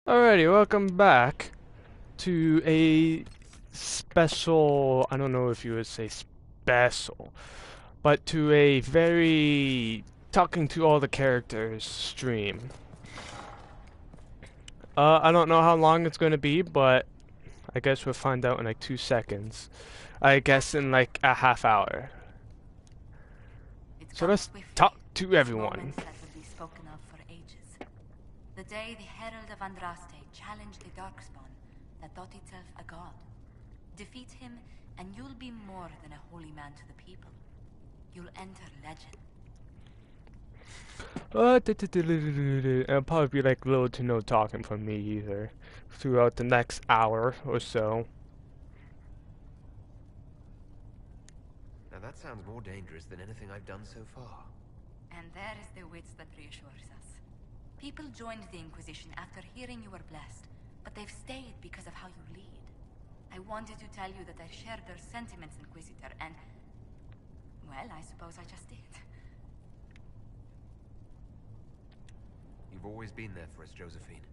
Alrighty, welcome back to a special, I don't know if you would say special, but to a very talking to all the characters stream. I don't know how long it's going to be, but I guess we'll find out in like 2 seconds. I guess in like a half hour. So let's talk to everyone. The day the Herald of Andraste challenged the Darkspawn that thought itself a god. Defeat him, and you'll be more than a holy man to the people. You'll enter legend. It'll probably be like little to no talking from me either throughout the next hour or so. Now that sounds more dangerous than anything I've done so far. And there is the wits that reassures us. People joined the Inquisition after hearing you were blessed, but they've stayed because of how you lead. I wanted to tell you that I shared their sentiments, Inquisitor, and... well, I suppose I just did. You've always been there for us, Josephine.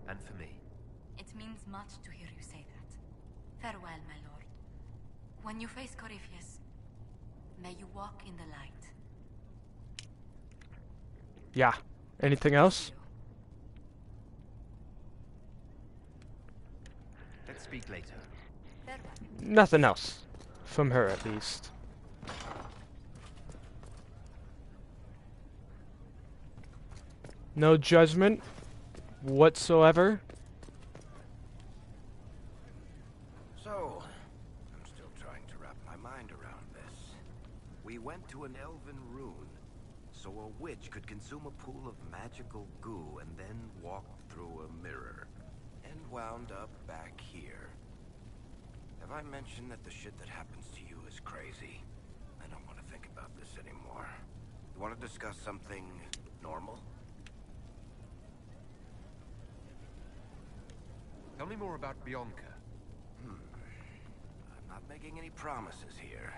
And for me. It means much to hear you say that. Farewell, my lord. When you face Corypheus, may you walk in the light. Yeah. Anything else? Let's speak later. Nothing else. From her, at least. No judgment whatsoever. So, I'm still trying to wrap my mind around this. We went to an elven rune, so a witch could consume a pool of magical goo and then walked through a mirror, and wound up back here. Have I mentioned that the shit that happens to you is crazy? I don't want to think about this anymore. You want to discuss something normal? Tell me more about Bianca. I'm not making any promises here.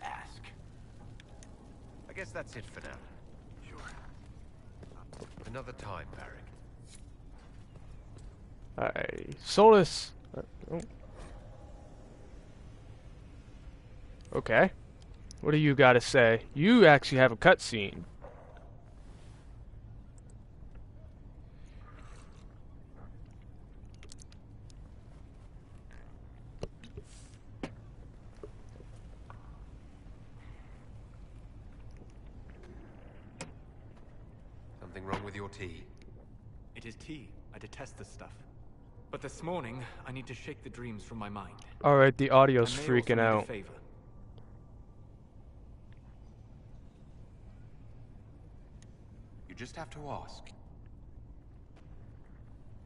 Ask. I guess that's it for now. Sure. Another time, Varric. Alright. Solus. Oh. Okay. What do you gotta say? You actually have a cutscene. Something wrong with your tea? It is tea. I detest this stuff. But this morning, I need to shake the dreams from my mind. Alright, the audio's I may freaking also need a out. favor. You just have to ask.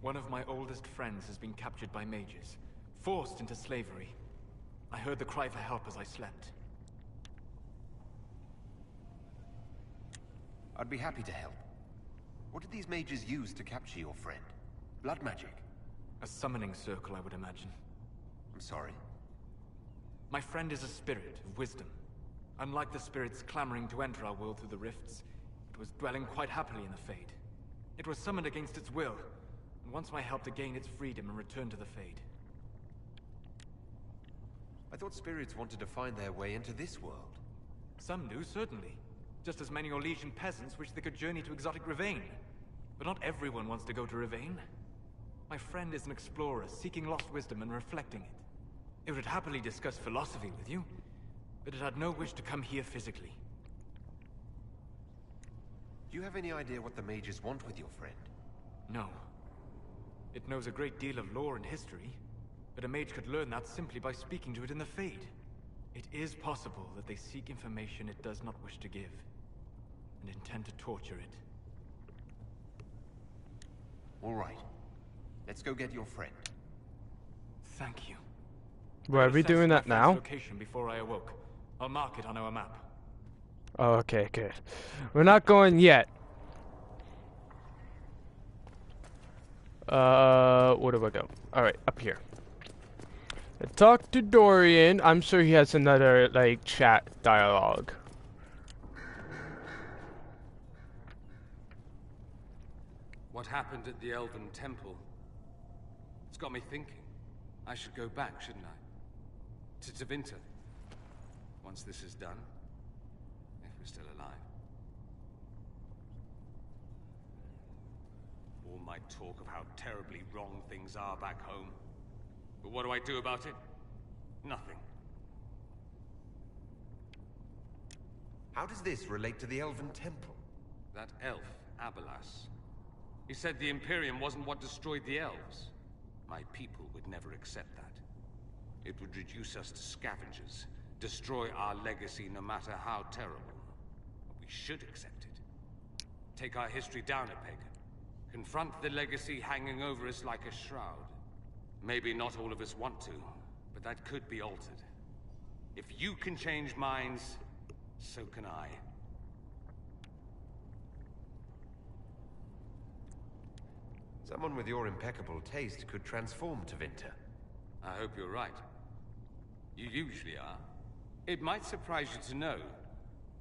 One of my oldest friends has been captured by mages, forced into slavery. I heard the cry for help as I slept. I'd be happy to help. What did these mages use to capture your friend? Blood magic? A summoning circle, I would imagine. I'm sorry. My friend is a spirit of wisdom. Unlike the spirits clamoring to enter our world through the rifts, it was dwelling quite happily in the Fade. It was summoned against its will, and wants my help to gain its freedom and return to the Fade. I thought spirits wanted to find their way into this world. Some do, certainly. Just as many Orlesian peasants wish they could journey to exotic Rivain. But not everyone wants to go to Rivain. My friend is an explorer, seeking lost wisdom and reflecting it. It would happily discuss philosophy with you, but it had no wish to come here physically. Do you have any idea what the mages want with your friend? No. It knows a great deal of lore and history, but a mage could learn that simply by speaking to it in the Fade. It is possible that they seek information it does not wish to give, and intend to torture it. All right. Let's go get your friend. Thank you. Well, are we doing that now? Location before I awoke. I'll mark it on our map. Oh, okay, good. We're not going yet. Where do I go? Alright, up here. Talk to Dorian. I'm sure he has another, like, chat dialogue. What happened at the Elven Temple. It's got me thinking. I should go back, shouldn't I? To Tevinter. Once this is done. If we're still alive. All my talk of how terribly wrong things are back home. But what do I do about it? Nothing. How does this relate to the Elven Temple? That elf, Abelas. He said the Imperium wasn't what destroyed the elves. My people would never accept that. It would reduce us to scavengers, destroy our legacy no matter how terrible. We should accept it. Take our history down a peg. Confront the legacy hanging over us like a shroud. Maybe not all of us want to, but that could be altered. If you can change minds, so can I. Someone with your impeccable taste could transform Tevinter. I hope you're right. You usually are. It might surprise you to know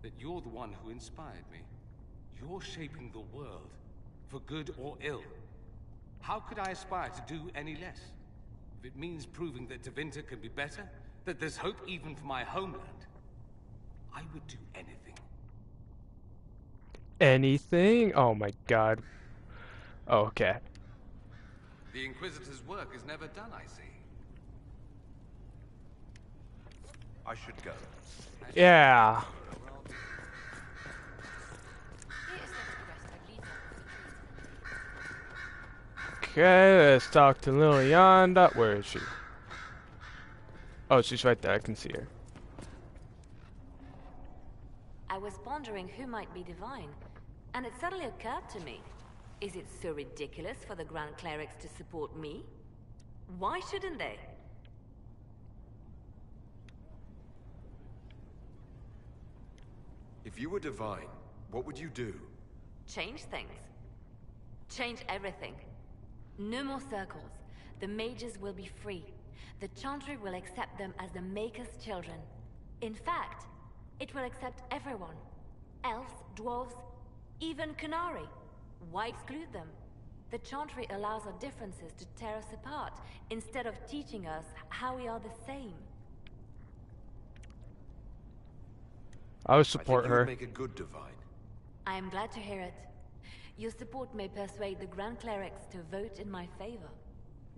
that you're the one who inspired me. You're shaping the world, for good or ill. How could I aspire to do any less? If it means proving that Tevinter can be better, that there's hope even for my homeland, I would do anything. Anything? Oh my god. Okay. The Inquisitor's work is never done, I see. I should go. Yeah. Okay, let's talk to Lilianda. Where is she? Oh, she's right there. I can see her. I was pondering who might be divine, and it suddenly occurred to me. Is it so ridiculous for the Grand Clerics to support me? Why shouldn't they? If you were divine, what would you do? Change things. Change everything. No more circles. The mages will be free. The Chantry will accept them as the Maker's children. In fact, it will accept everyone. Elves, dwarves, even Canary. Why exclude them? The Chantry allows our differences to tear us apart, instead of teaching us how we are the same. I would support I think her. you would make a good divine. I am glad to hear it. Your support may persuade the Grand Clerics to vote in my favor.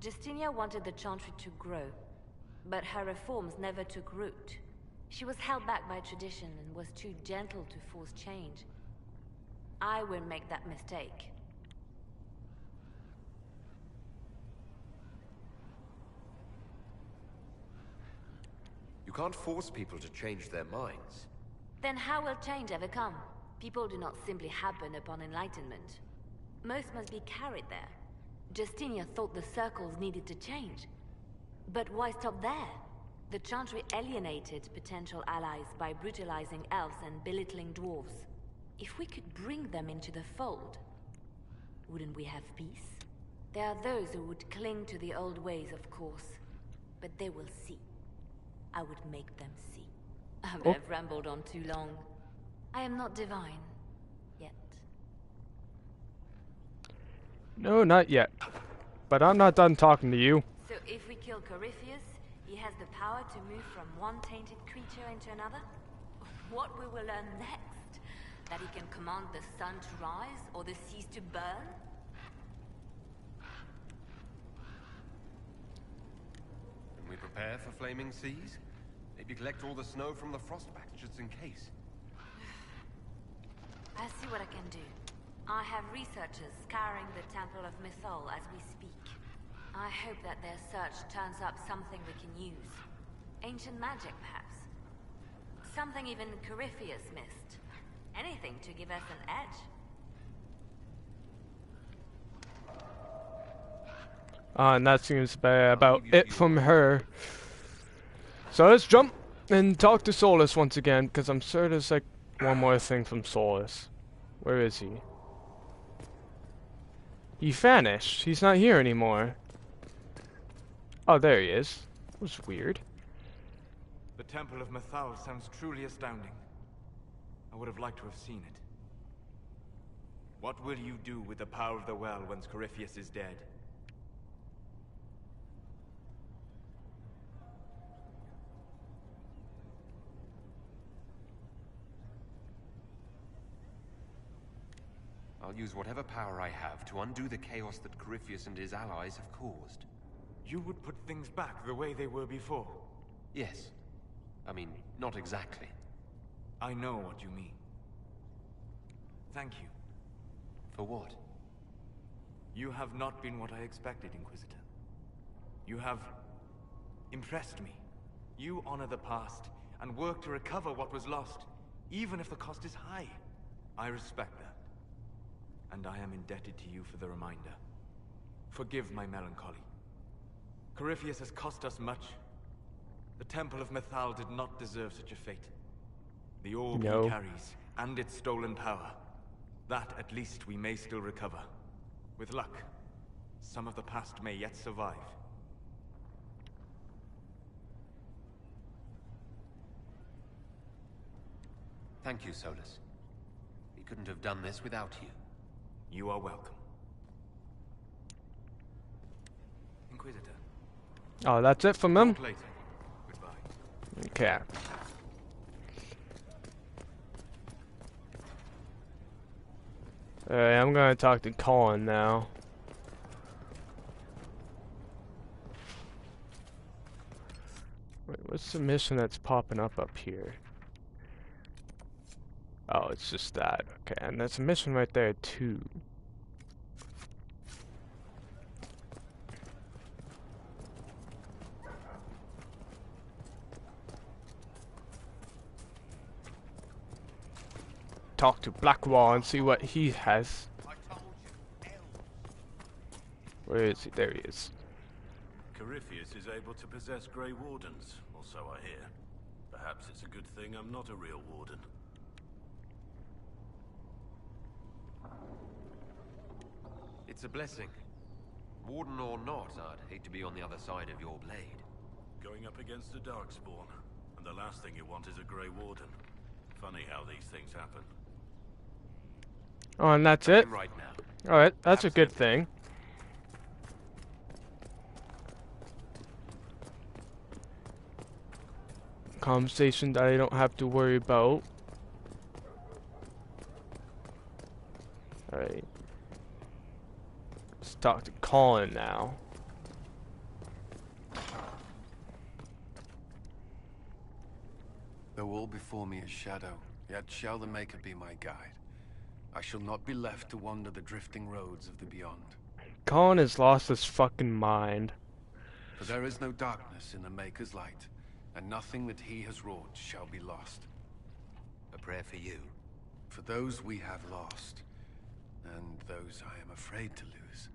Justinia wanted the Chantry to grow, but her reforms never took root. She was held back by tradition and was too gentle to force change. I won't make that mistake. You can't force people to change their minds. Then how will change ever come? People do not simply happen upon enlightenment. Most must be carried there. Justinia thought the circles needed to change. But why stop there? The Chantry alienated potential allies by brutalizing elves and belittling dwarves. If we could bring them into the fold, wouldn't we have peace? There are those who would cling to the old ways, of course. But they will see. I would make them see. I've rambled on too long. I am not divine. Yet. No, not yet. But I'm not done talking to you. So if we kill Corypheus, he has the power to move from one tainted creature into another? What we will learn next? That he can command the sun to rise, or the seas to burn? Can we prepare for flaming seas? Maybe collect all the snow from the frostback just in case. I'll see what I can do. I have researchers scouring the Temple of Mythol as we speak. I hope that their search turns up something we can use. Ancient magic, perhaps. Something even Corypheus missed. Anything to give us an edge. And that seems to be about it from her. So let's jump and talk to Solus once again, because I'm sure there's like one more thing from Solus. Where is he? He vanished. He's not here anymore. Oh, there he is. That was weird. The Temple of Mythal sounds truly astounding. I would have liked to have seen it. What will you do with the power of the well once Corypheus is dead? I'll use whatever power I have to undo the chaos that Corypheus and his allies have caused. You would put things back the way they were before? Yes. I mean, not exactly. I know what you mean. Thank you. For what? You have not been what I expected, Inquisitor. You have impressed me. You honor the past and work to recover what was lost, even if the cost is high. I respect that. And I am indebted to you for the reminder. Forgive my melancholy. Corypheus has cost us much. The Temple of Mythal did not deserve such a fate. The orb he carries, and its stolen power. That, at least, we may still recover. With luck, some of the past may yet survive. Thank you, Solus. We couldn't have done this without you. You are welcome. Inquisitor. Oh, that's it from them? Talk later. Goodbye. Okay. Alright, I'm gonna talk to Colin now. Wait, what's the mission that's popping up here? Oh, it's just that. Okay, and there's a mission right there too. Talk to Blackwall and see what he has. Where is he? There he is. Corypheus is able to possess Grey Wardens, or so I hear. Perhaps it's a good thing I'm not a real warden. It's a blessing. Warden or not, I'd hate to be on the other side of your blade. Going up against a Darkspawn, and the last thing you want is a Grey Warden. Funny how these things happen. Oh, and that's it? Right now. Alright, that's a good thing. Conversation that I don't have to worry about. Alright. Let's talk to Colin now. Though all before me is shadow, yet shall the Maker be my guide. I shall not be left to wander the drifting roads of the beyond. Colin has lost his fucking mind. For there is no darkness in the Maker's light, and nothing that he has wrought shall be lost. A prayer for you. For those we have lost, and those I am afraid to lose.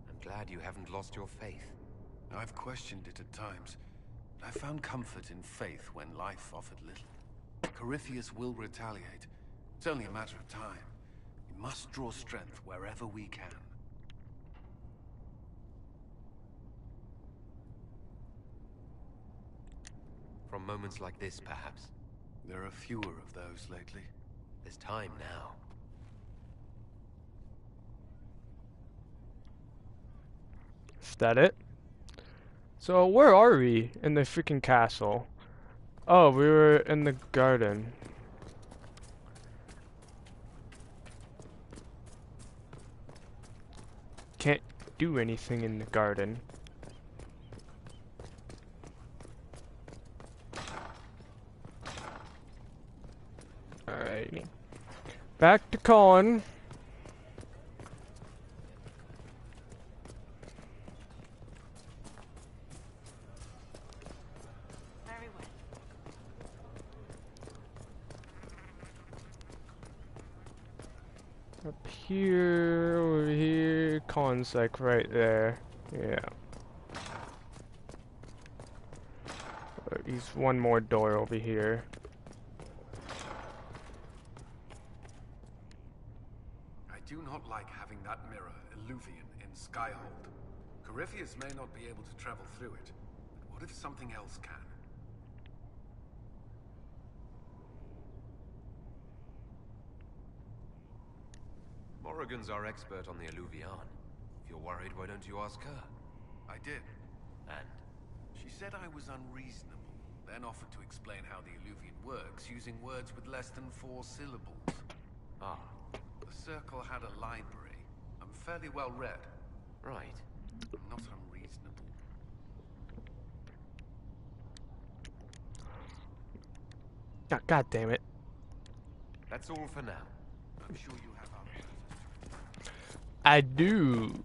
I'm glad you haven't lost your faith. I've questioned it at times. I found comfort in faith when life offered little. Corypheus will retaliate. It's only a matter of time. We must draw strength wherever we can. From moments like this, perhaps. There are fewer of those lately. There's time now. Is that it? So where are we in the freaking castle? Oh, we were in the garden. Can't do anything in the garden. Alrighty. Back to Colin. Very well. Up here, over here, Colin's like right there. Yeah. He's one more door over here. I do not like having that mirror, Illuvian, in Skyhold. Corypheus may not be able to travel through it, but what if something else can? Morrigan's our expert on the Alluvion. If you're worried, why don't you ask her? I did. And? She said I was unreasonable, then offered to explain how the Alluvion works using words with less than 4 syllables. Ah, The Circle had a library. I'm fairly well read. right. I'm not unreasonable. Ah, God damn it. That's all for now. I'm sure you have others. I do.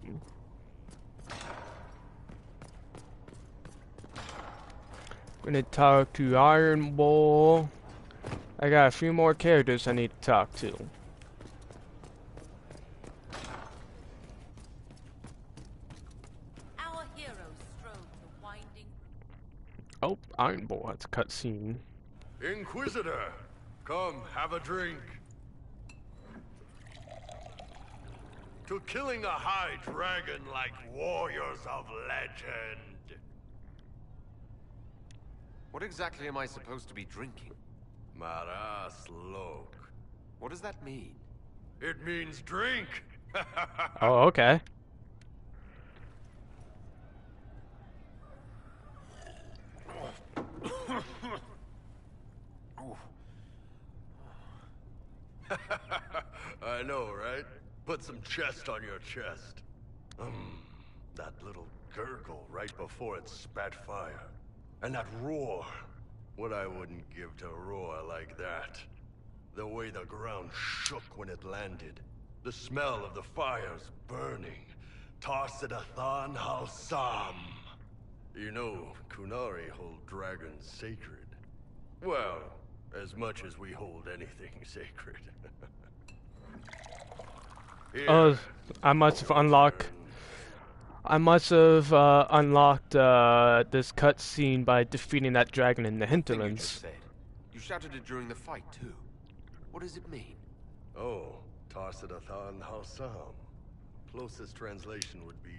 Gonna talk to Iron Bull. I got a few more characters I need to talk to. Our heroes strode the winding. Oh, Iron Bull has a cutscene. Inquisitor, come have a drink. To killing a high dragon like warriors of legend. What exactly am I supposed to be drinking? Maras Lok. What does that mean? It means drink. Oh, okay. I know, right? Put some chest on your chest. That little gurgle right before it spat fire. And that roar. What I wouldn't give to roar like that. The way the ground shook when it landed. The smell of the fires burning. Tarsidathan Halsam. You know, Kunari hold dragons sacred. Well, as much as we hold anything sacred. Here, Oh, I must have unlocked. I must have unlocked this cutscene by defeating that dragon in the Thing you just hinterlands. said. You shouted it during the fight, too. What does it mean? Oh, Tarsidathan Halsam. Closest translation would be,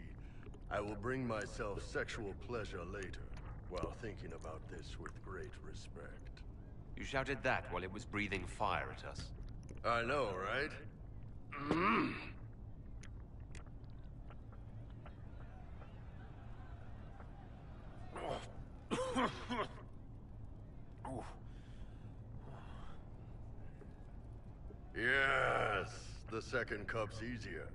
I will bring myself sexual pleasure later, while thinking about this with great respect. You shouted that while it was breathing fire at us. I know, right? Yes, the second cup's easier.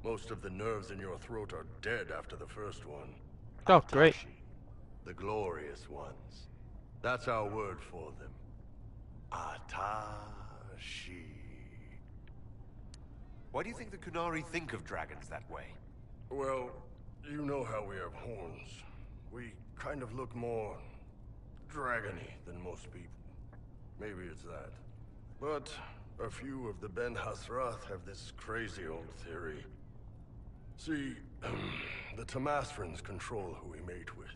Most of the nerves in your throat are dead after the first one. Oh, great. Atashi, the glorious ones. That's our word for them. Atashi. Why do you think the Kunari think of dragons that way? Well, you know how we have horns. We kind of look more dragony than most people. Maybe it's that. But a few of the Ben Hasrath have this crazy old theory. See, the Tamasrans control who we mate with.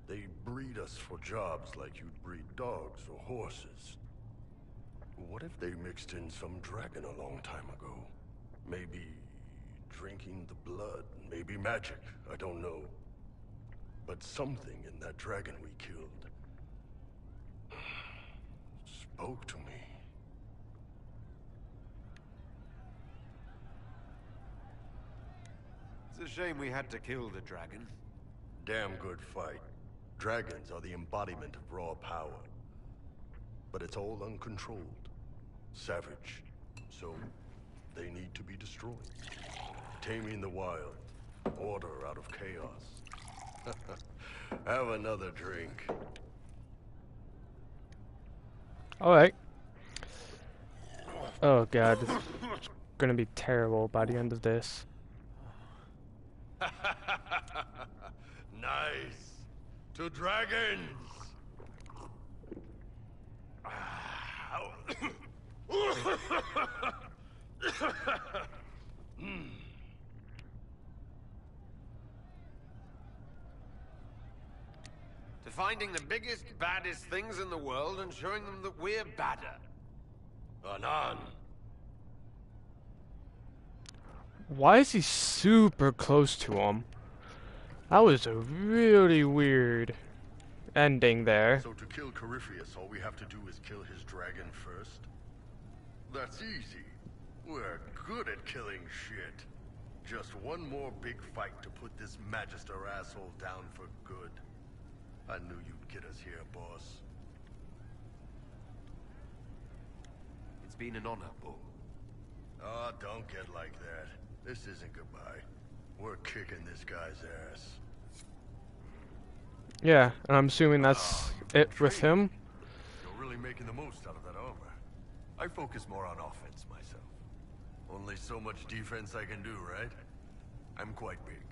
They breed us for jobs like you'd breed dogs or horses. What if they mixed in some dragon a long time ago? Maybe drinking the blood, maybe magic, I don't know. But something in that dragon we killed spoke to me. It's a shame we had to kill the dragon. Damn good fight. Dragons are the embodiment of raw power. But it's all uncontrolled. Savage. So, they need to be destroyed. Taming the wild. Order out of chaos. Have another drink. Alright. Oh god, this is gonna be terrible by the end of this. Nice. To dragons. To finding the biggest, baddest things in the world and showing them that we're badder. Anan. Why is he super close to him? That was a really weird ending there. So to kill Corypheus, all we have to do is kill his dragon first? That's easy. We're good at killing shit. Just one more big fight to put this Magister asshole down for good. I knew you'd get us here, boss. It's been an honor, Bull. Oh, don't get like that. This isn't goodbye. We're kicking this guy's ass. Yeah, and I'm assuming that's it with him. You're really making the most out of that armor. I focus more on offense myself. Only so much defense I can do, right? I'm quite big.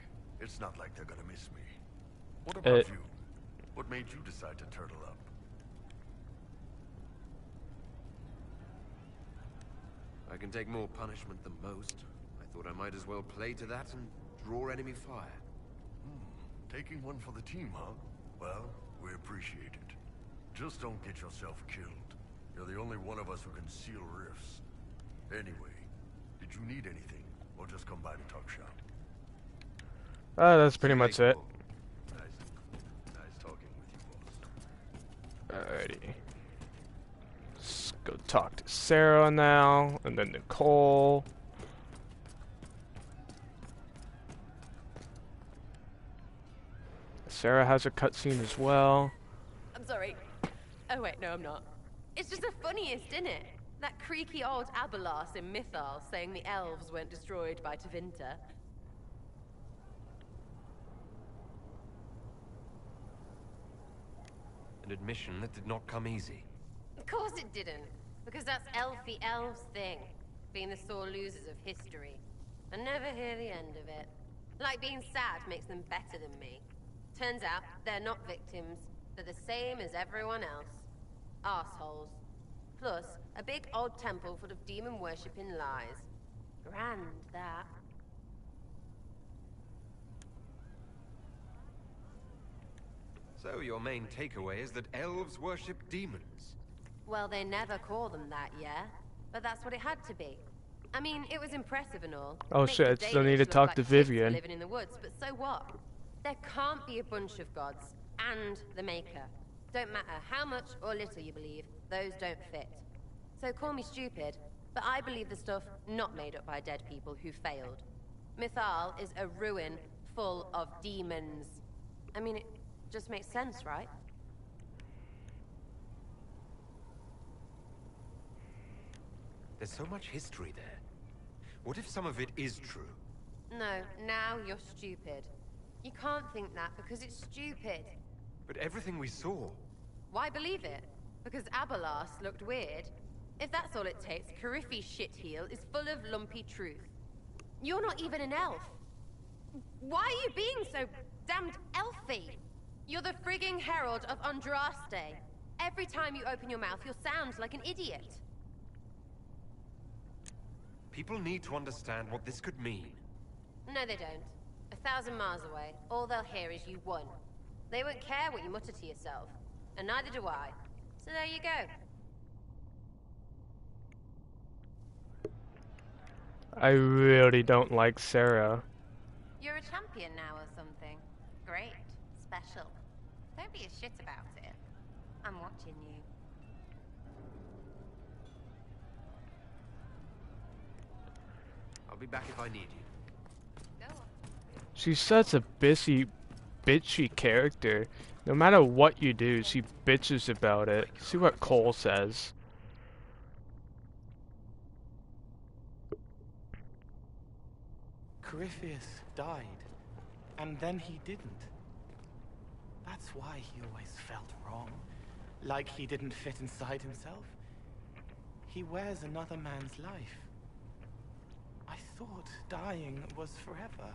It's not like they're gonna miss me. What about you? What made you decide to turtle up? I can take more punishment than most. I thought I might as well play to that and draw enemy fire. Taking one for the team, huh? Well, we appreciate it. Just don't get yourself killed. You're the only one of us who can seal rifts. Anyway, did you need anything, or just come by to talk shop? That's pretty much it. Nice talking with you, boss. Alrighty. Let's go talk to Sarah now, and then Nicole. Sarah has a cutscene as well. I'm sorry. Oh wait, no I'm not. It's just the funniest, isn't it? That creaky old Abelas in Mythal saying the elves weren't destroyed by Tevinter. An admission that did not come easy. Of course it didn't, because that's elfy elves thing, being the sore losers of history. I never hear the end of it. Like being sad makes them better than me. Turns out they're not victims, they're the same as everyone else. Arseholes. Plus, a big old temple full of demon-worshipping lies. Grand, that. So your main takeaway is that elves worship demons? Well, they never call them that, yeah? But that's what it had to be. I mean, it was impressive and all. Oh Makes shit, the still need to Danish look talk like to kids Vivian. living in the woods, but so what? There can't be a bunch of gods and the Maker. Don't matter how much or little you believe, those don't fit. So call me stupid, but I believe the stuff not made up by dead people who failed. Mythal is a ruin full of demons. I mean, it just makes sense, right? There's so much history there. What if some of it is true? No, now you're stupid. You can't think that because it's stupid. But everything we saw... Why believe it? Because Abelas looked weird? If that's all it takes, Carifi's shitheel is full of lumpy truth. You're not even an elf. Why are you being so damned elfy? You're the frigging herald of Andraste. Every time you open your mouth, you'll sound like an idiot. People need to understand what this could mean. No, they don't. 1,000 miles away, all they'll hear is you won. They won't care what you mutter to yourself. And neither do I. So there you go. I really don't like Sarah. You're a champion now or something. Great. Special. Don't be a shit about it. I'm watching you. I'll be back if I need you. Go on. She's such a bitchy character. No matter what you do, she bitches about it. See what Cole says. Corypheus died, and then he didn't. That's why he always felt wrong, like he didn't fit inside himself. He wears another man's life. I thought dying was forever.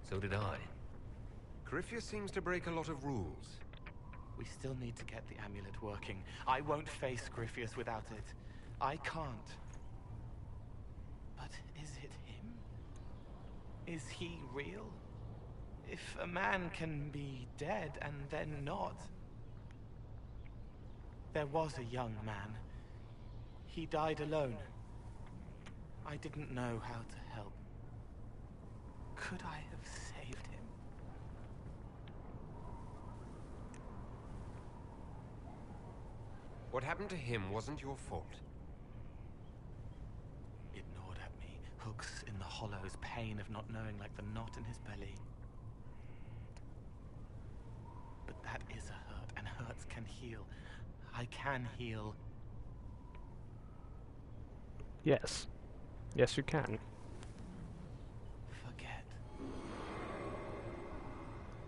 So did I. Corypheus seems to break a lot of rules. We still need to get the amulet working. I won't face Corypheus without it. I can't. But is it him? Is he real? If a man can be dead and then not... There was a young man. He died alone. I didn't know how to help. Could I have saved him? What What happened to him wasn't your fault. It gnawed at me, hooks in the hollows, pain of not knowing like the knot in his belly. But that is a hurt, and hurts can heal. I can heal. Yes. Yes, you can. Forget.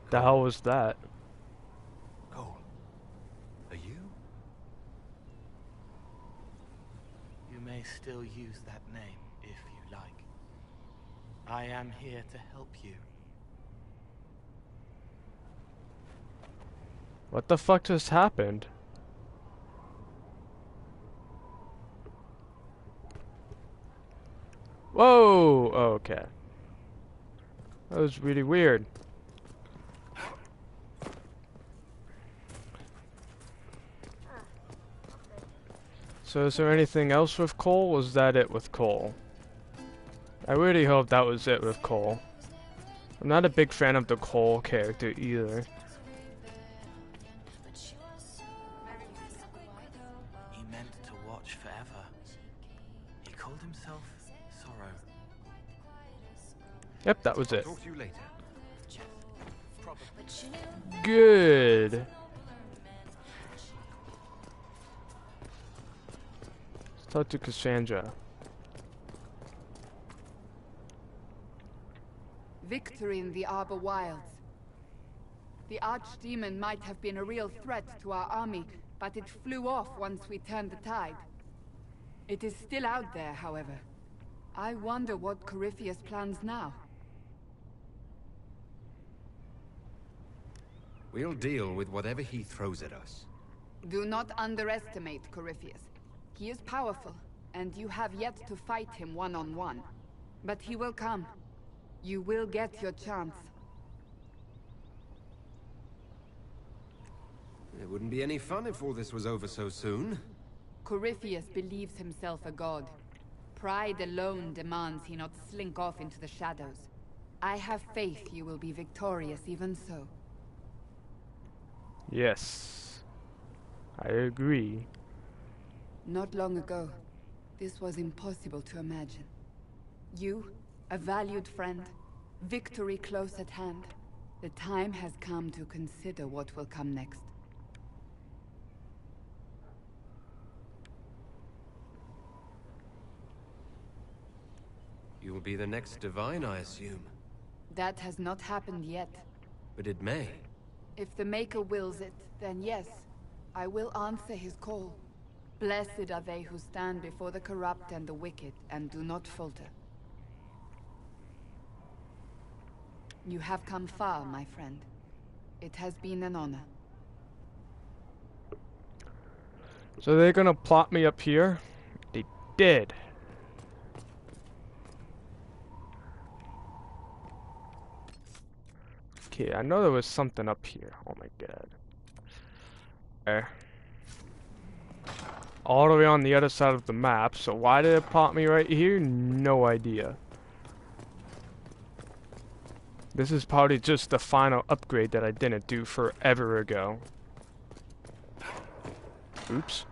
The hell was that? Cole, are you? You may still use that name, if you like. I am here to help you. What the fuck just happened? Whoa! Oh, okay. That was really weird. So is there anything else with Cole? Was that it with Cole? I really hope that was it with Cole. I'm not a big fan of the Cole character either. He meant to watch forever. He called himself Sorrow. Yep, that was it. Talk to you later. Good. Let's talk to Cassandra. Victory in the Arbor Wilds. The Archdemon might have been a real threat to our army, but it flew off once we turned the tide. It is still out there, however. I wonder what Corypheus plans now. We'll deal with whatever he throws at us. Do not underestimate Corypheus. He is powerful, and you have yet to fight him one-on-one. But he will come. You will get your chance. It wouldn't be any fun if all this was over so soon. Corypheus believes himself a god. Pride alone demands he not slink off into the shadows. I have faith you will be victorious even so. Yes. I agree. Not long ago, this was impossible to imagine. You, a valued friend, victory close at hand. The time has come to consider what will come next. You will be the next Divine, I assume. That has not happened yet. But it may. If the Maker wills it, then yes, I will answer his call. Blessed are they who stand before the corrupt and the wicked and do not falter. You have come far, my friend. It has been an honor. So they're gonna plot me up here? They did. Okay, I know there was something up here. Oh my god. Okay. All the way on the other side of the map, so why did it plot me right here? No idea. This is probably just the final upgrade that I didn't do forever ago. Oops.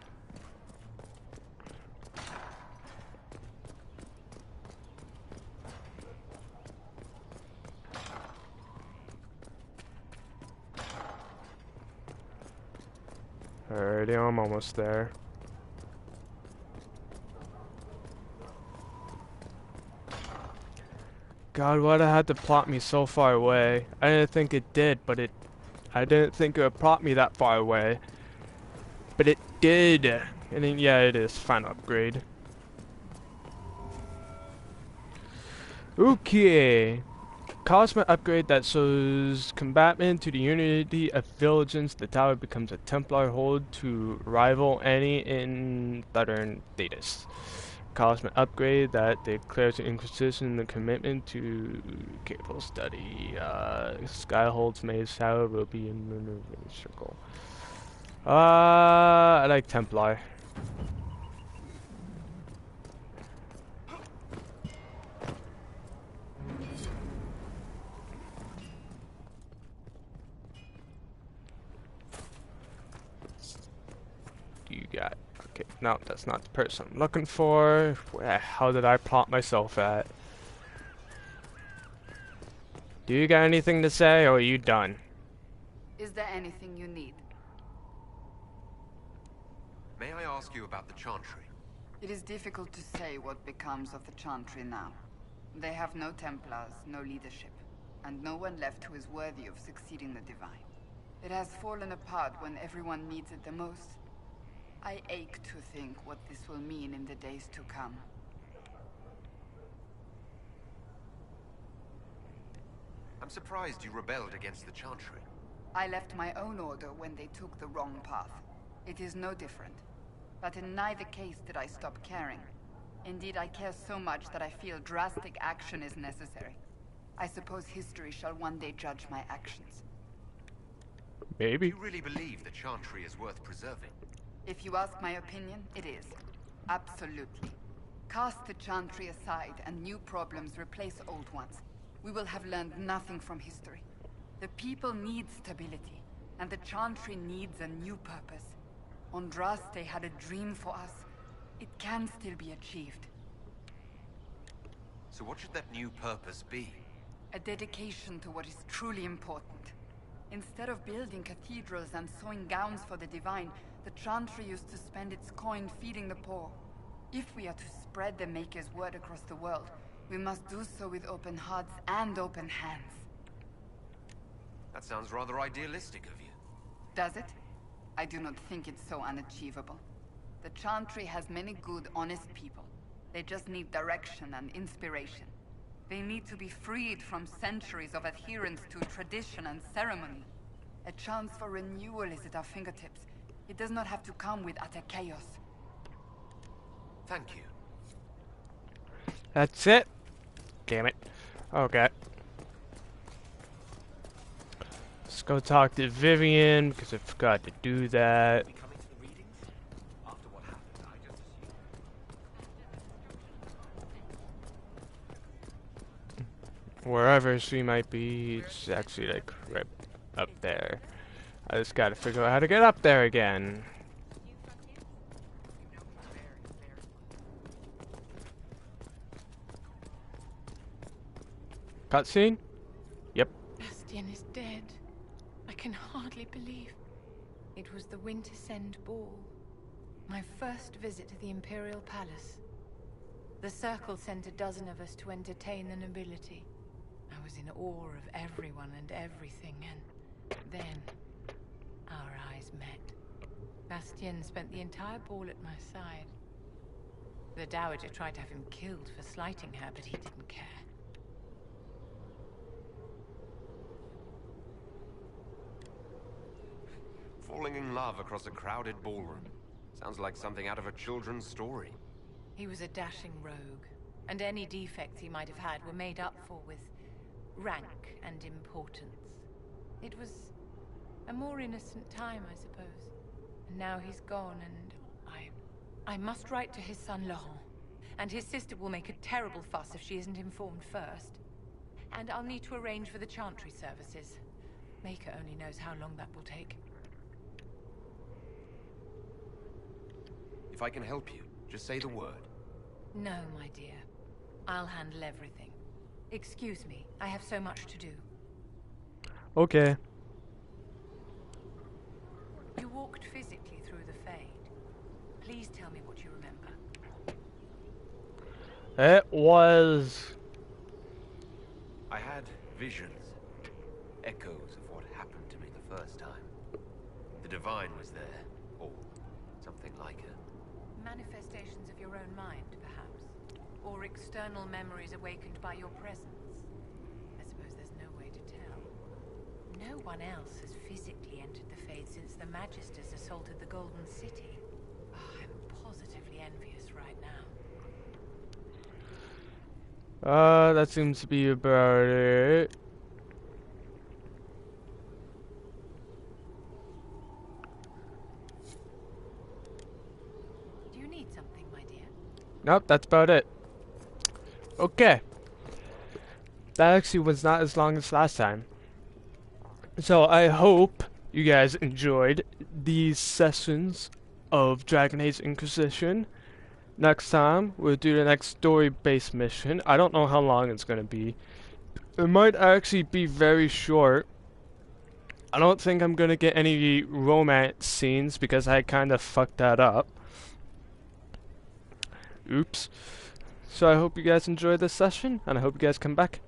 Alrighty, I'm almost there. God, why'd it have to plot me so far away? I didn't think it did, but I didn't think it would plot me that far away. But it did. And then, yeah, it is. Final upgrade. Okay. Cosmic upgrade that shows combatment to the unity of villages. The tower becomes a Templar hold to rival any in Southern Thetis. Cosmic upgrade that declares the Inquisition the commitment to careful study. Skyhold's maze tower will be in the circle. I like Templar. You got No, that's not the person I'm looking for. How did I plot myself at? Do you got anything to say, or are you done? Is there anything you need? May I ask you about the Chantry? It is difficult to say what becomes of the Chantry now. They have no Templars, no leadership, and no one left who is worthy of succeeding the Divine. It has fallen apart when everyone needs it the most. I ache to think what this will mean in the days to come. I'm surprised you rebelled against the Chantry. I left my own order when they took the wrong path. It is no different. But in neither case did I stop caring. Indeed, I care so much that I feel drastic action is necessary. I suppose history shall one day judge my actions. Maybe. Do you really believe the Chantry is worth preserving? If you ask my opinion, it is. Absolutely. Cast the Chantry aside and new problems replace old ones. We will have learned nothing from history. The people need stability, and the Chantry needs a new purpose. Andraste had a dream for us. It can still be achieved. So what should that new purpose be? A dedication to what is truly important. Instead of building cathedrals and sewing gowns for the Divine, the Chantry used to spend its coin feeding the poor. If we are to spread the Maker's word across the world, we must do so with open hearts and open hands. That sounds rather idealistic of you. Does it? I do not think it's so unachievable. The Chantry has many good, honest people. They just need direction and inspiration. They need to be freed from centuries of adherence to tradition and ceremony. A chance for renewal is at our fingertips. It does not have to come with utter chaos. Thank you. That's it. Damn it. Okay. Let's go talk to Vivian, because I forgot to do that. Wherever she might be, it's actually like right up there. I just gotta figure out how to get up there again. Cutscene? Yep. Bastian is dead. I can hardly believe. It was the Winter Send Ball. My first visit to the Imperial Palace. The Circle sent a dozen of us to entertain the nobility. I was in awe of everyone and everything, and then our eyes met. Bastian spent the entire ball at my side. The Dowager tried to have him killed for slighting her, but he didn't care. Falling in love across a crowded ballroom. Sounds like something out of a children's story. He was a dashing rogue, and any defects he might have had were made up for with rank and importance. It was a more innocent time, I suppose. And now he's gone, and I must write to his son Laurent. And his sister will make a terrible fuss if she isn't informed first. And I'll need to arrange for the Chantry services. Maker only knows how long that will take. If I can help you, just say the word. No, my dear. I'll handle everything. Excuse me, I have so much to do. Okay. You walked physically through the Fade. Please tell me what you remember. It was... I had visions. Echoes of what happened to me the first time. The Divine was there, or something like her. Manifestations of your own mind, perhaps? Or external memories awakened by your presence? I suppose there's no way to tell. No one else has physically entered the Fade since the Magisters assaulted the Golden City. Oh, I'm positively envious right now. That seems to be about it. Do you need something, my dear? Nope, that's about it. Okay. That actually was not as long as last time. So I hope you guys enjoyed these sessions of Dragon Age Inquisition. Next time, we'll do the next story-based mission. I don't know how long it's going to be. It might actually be very short. I don't think I'm going to get any romance scenes because I kind of fucked that up. Oops. So I hope you guys enjoyed this session, and I hope you guys come back.